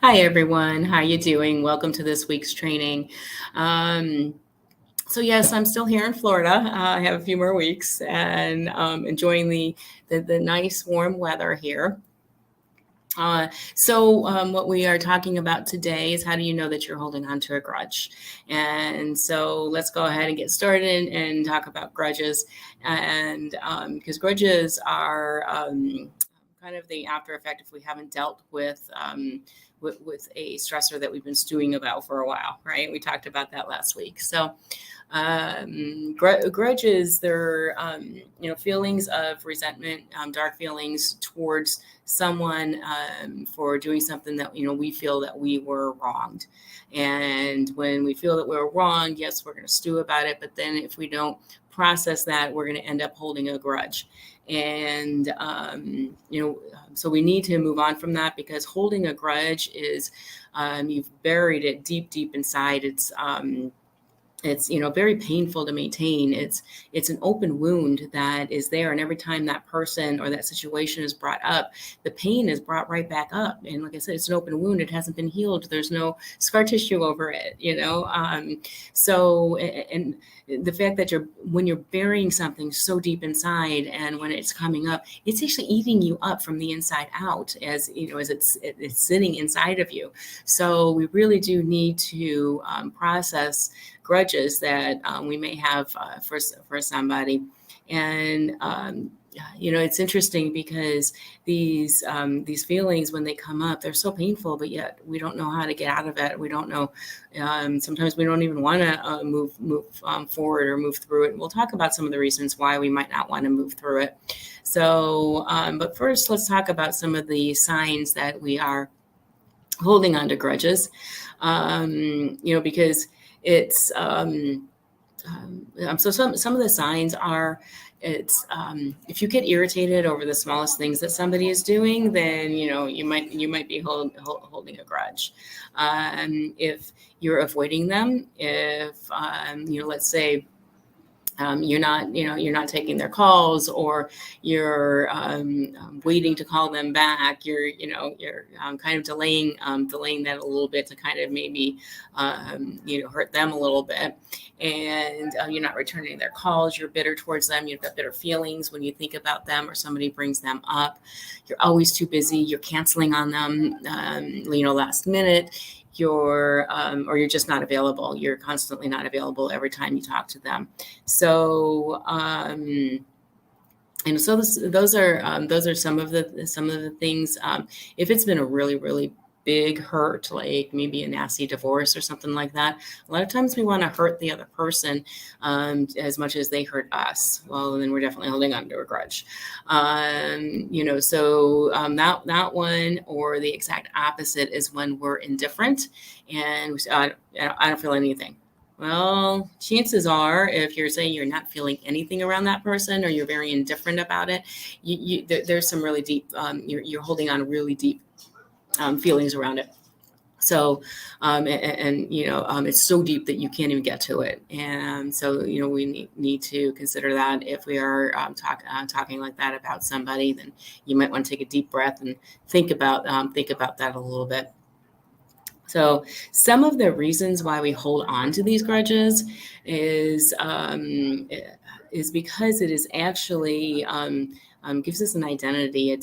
Hi everyone, how you doing? Welcome to this week's training. Um, so yes, I'm still here in Florida. I have a few more weeks and enjoying the nice warm weather here. What we are talking about today is how do you know that you're holding on to a grudge? And so let's go ahead and get started and talk about grudges. And because grudges are kind of the after effect if we haven't dealt with a stressor that we've been stewing about for a while, right? We talked about that last week. So grudges, they're feelings of resentment, dark feelings towards someone for doing something that we feel that we were wronged. And when we feel that we're wrong, yes, we're going to stew about it. But then if we don't process that, we're going to end up holding a grudge. And so we need to move on from that, because holding a grudge is you've buried it deep inside. It's very painful to maintain. It's an open wound that is there, and every time that person or that situation is brought up, the pain is brought right back up. And like I said, it's an open wound. It hasn't been healed. There's no scar tissue over it. And the fact that when you're burying something so deep inside, and when it's coming up, it's actually eating you up from the inside out, as it's sitting inside of you. So we really do need to process grudges that we may have for somebody. And it's interesting because these feelings, when they come up, they're so painful, but yet we don't know how to get out of it. We don't know. Sometimes we don't even want to move forward or move through it. We'll talk about some of the reasons why we might not want to move through it. So, but first, let's talk about some of the signs that we are holding on to grudges. Because it's so some of the signs are, it's if you get irritated over the smallest things that somebody is doing, then you might be holding a grudge. If you're avoiding them, if let's say you're not taking their calls, or you're waiting to call them back. You're kind of delaying that a little bit to kind of maybe hurt them a little bit, and you're not returning their calls. You're bitter towards them. You've got bitter feelings when you think about them or somebody brings them up. You're always too busy. You're canceling on them last minute. You're just not available. You're constantly not available every time you talk to them. So those are some of the things. If it's been a really, really big hurt, like maybe a nasty divorce or something like that, a lot of times we want to hurt the other person as much as they hurt us. Well, then we're definitely holding on to a grudge. That one, or the exact opposite, is when we're indifferent and we say, I don't feel anything. Well, chances are, if you're saying you're not feeling anything around that person, or you're very indifferent about it, there's some really deep, you're holding on really deep feelings around it. So, it's so deep that you can't even get to it. And so, we need to consider that if we are talking like that about somebody, then you might want to take a deep breath and think about that a little bit. So some of the reasons why we hold on to these grudges is because it is actually gives us an identity,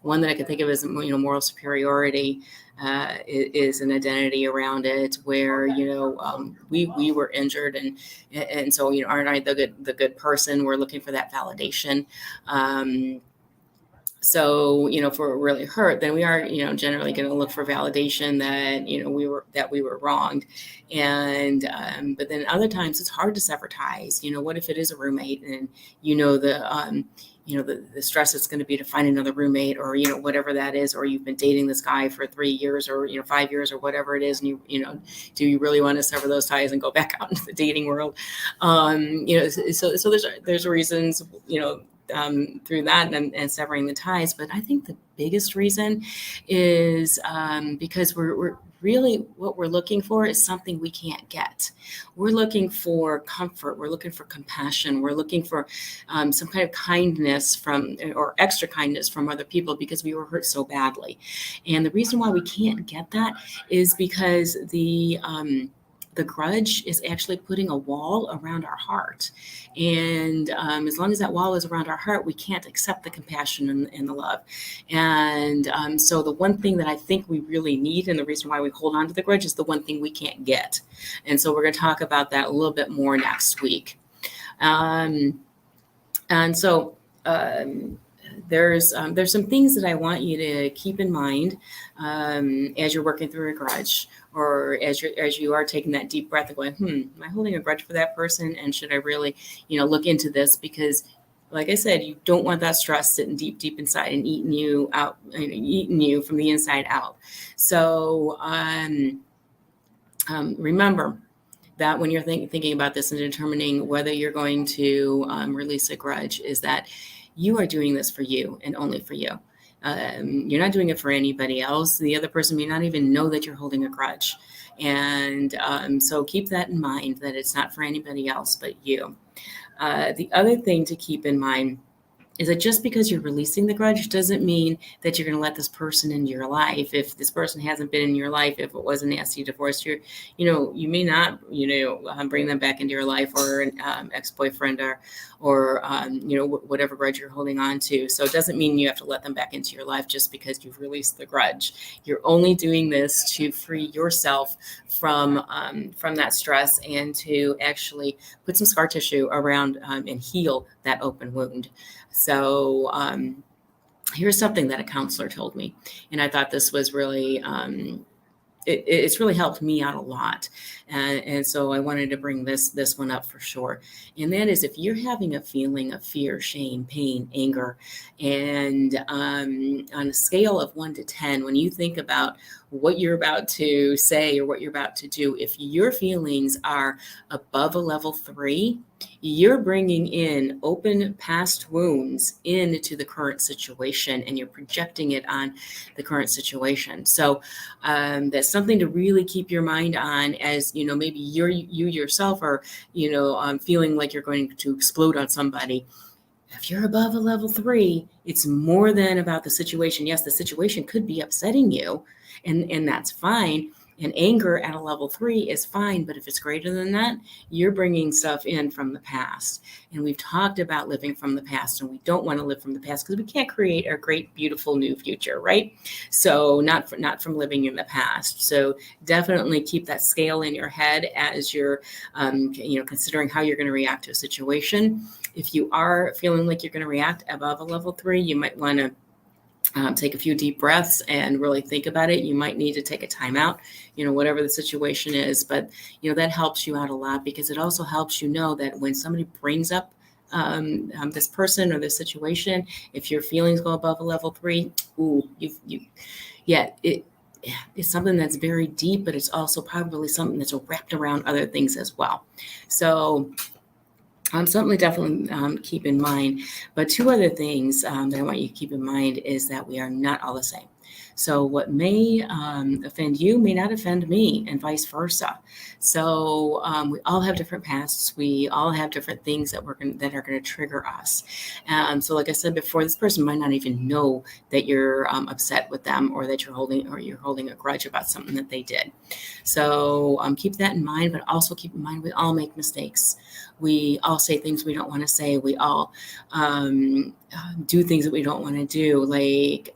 one that I can think of as moral superiority. Is an identity around it, where we were injured, and so aren't I the good person? We're looking for that validation. So, if we're really hurt, then we are, generally going to look for validation that, we were wronged. And, but then other times it's hard to sever ties. What if it is a roommate, and, the stress it's going to be to find another roommate, or, whatever that is, or you've been dating this guy for 3 years, or, 5 years, or whatever it is. And do you really want to sever those ties and go back out into the dating world? So there's reasons, through that and severing the ties. But I think the biggest reason is because we're really, what we're looking for is something we can't get. We're looking for comfort. We're looking for compassion. We're looking for some kind of kindness or extra kindness from other people because we were hurt so badly. And the reason why we can't get that is because the grudge is actually putting a wall around our heart. And as long as that wall is around our heart, we can't accept the compassion and the love. And so the one thing that I think we really need, and the reason why we hold on to the grudge, is the one thing we can't get. And so we're going to talk about that a little bit more next week. And so there's some things that I want you to keep in mind as you're working through a grudge, or as you are taking that deep breath and going, am I holding a grudge for that person? And should I really, look into this? Because like I said, you don't want that stress sitting deep inside and eating you out, eating you from the inside out. So remember that when you're thinking about this and determining whether you're going to release a grudge, is that you are doing this for you and only for you. You're not doing it for anybody else. The other person may not even know that you're holding a grudge. And so keep that in mind, that it's not for anybody else but you. The other thing to keep in mind is that just because you're releasing the grudge doesn't mean that you're going to let this person into your life. If this person hasn't been in your life, if it was a nasty divorce, you may not, bring them back into your life, or an ex-boyfriend, or whatever grudge you're holding on to. So it doesn't mean you have to let them back into your life just because you've released the grudge. You're only doing this to free yourself from that stress, and to actually put some scar tissue around and heal that open wound. So here's something that a counselor told me, and I thought this was really, it's really helped me out a lot. And so I wanted to bring this one up for sure. And that is, if you're having a feeling of fear, shame, pain, anger, and on a scale of 1 to 10, when you think about what you're about to say or what you're about to do, if your feelings are above a level 3, you're bringing in open past wounds into the current situation, and you're projecting it on the current situation. So that's something to really keep your mind on, as maybe you yourself are feeling like you're going to explode on somebody. If you're above a level 3, it's more than about the situation. Yes, the situation could be upsetting you, and that's fine. And anger at a level 3 is fine, but if it's greater than that, you're bringing stuff in from the past. And we've talked about living from the past, and we don't want to live from the past because we can't create a great, beautiful new future, right? So not from living in the past. So definitely keep that scale in your head as you're, considering how you're going to react to a situation. If you are feeling like you're going to react above a level 3, you might want to take a few deep breaths and really think about it. You might need to take a time out, whatever the situation is. But, that helps you out a lot, because it also helps you know that when somebody brings up this person or this situation, if your feelings go above a level 3, it's something that's very deep, but it's also probably something that's wrapped around other things as well. So something definitely keep in mind. But 2 other things that I want you to keep in mind is that we are not all the same. So what may offend you may not offend me, and vice versa. So we all have different pasts. We all have different things that are going to trigger us. So like I said before, this person might not even know that you're upset with them, or that you're holding a grudge about something that they did. So keep that in mind, but also keep in mind we all make mistakes. We all say things we don't want to say. We all do things that we don't want to do. Like,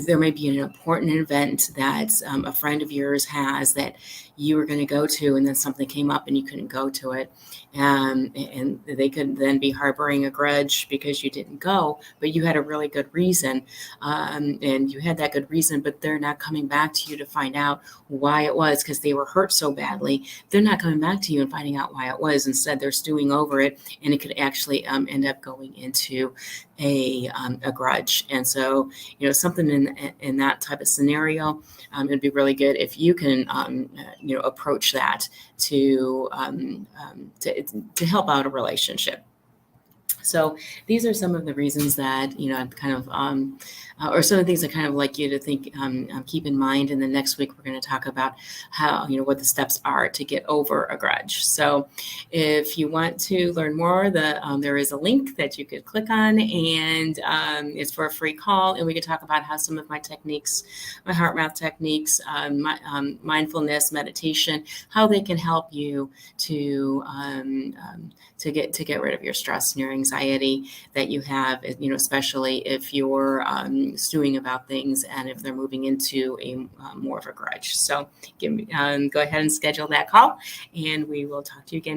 there may be an important event that a friend of yours has that you were going to go to, and then something came up and you couldn't go to it. And they could then be harboring a grudge because you didn't go, but you had a really good reason. And you had that good reason, but they're not coming back to you to find out why it was, because they were hurt so badly. They're not coming back to you and finding out why it was. Instead, they're stewing over it, and it could actually end up going into a grudge. And so, something in that type of scenario, it'd be really good if you can, approach that to help out a relationship. So these are some of the reasons that, I'm kind of, or some of the things I kind of like you to think, keep in mind. And then next week, we're going to talk about how, what the steps are to get over a grudge. So if you want to learn more, there is a link that you could click on, and it's for a free call. And we could talk about how some of my techniques, my heart math techniques, mindfulness, meditation, how they can help you to get rid of your stress and your anxiety that you have, especially if you're stewing about things and if they're moving into a more of a grudge. So go ahead and schedule that call, and we will talk to you again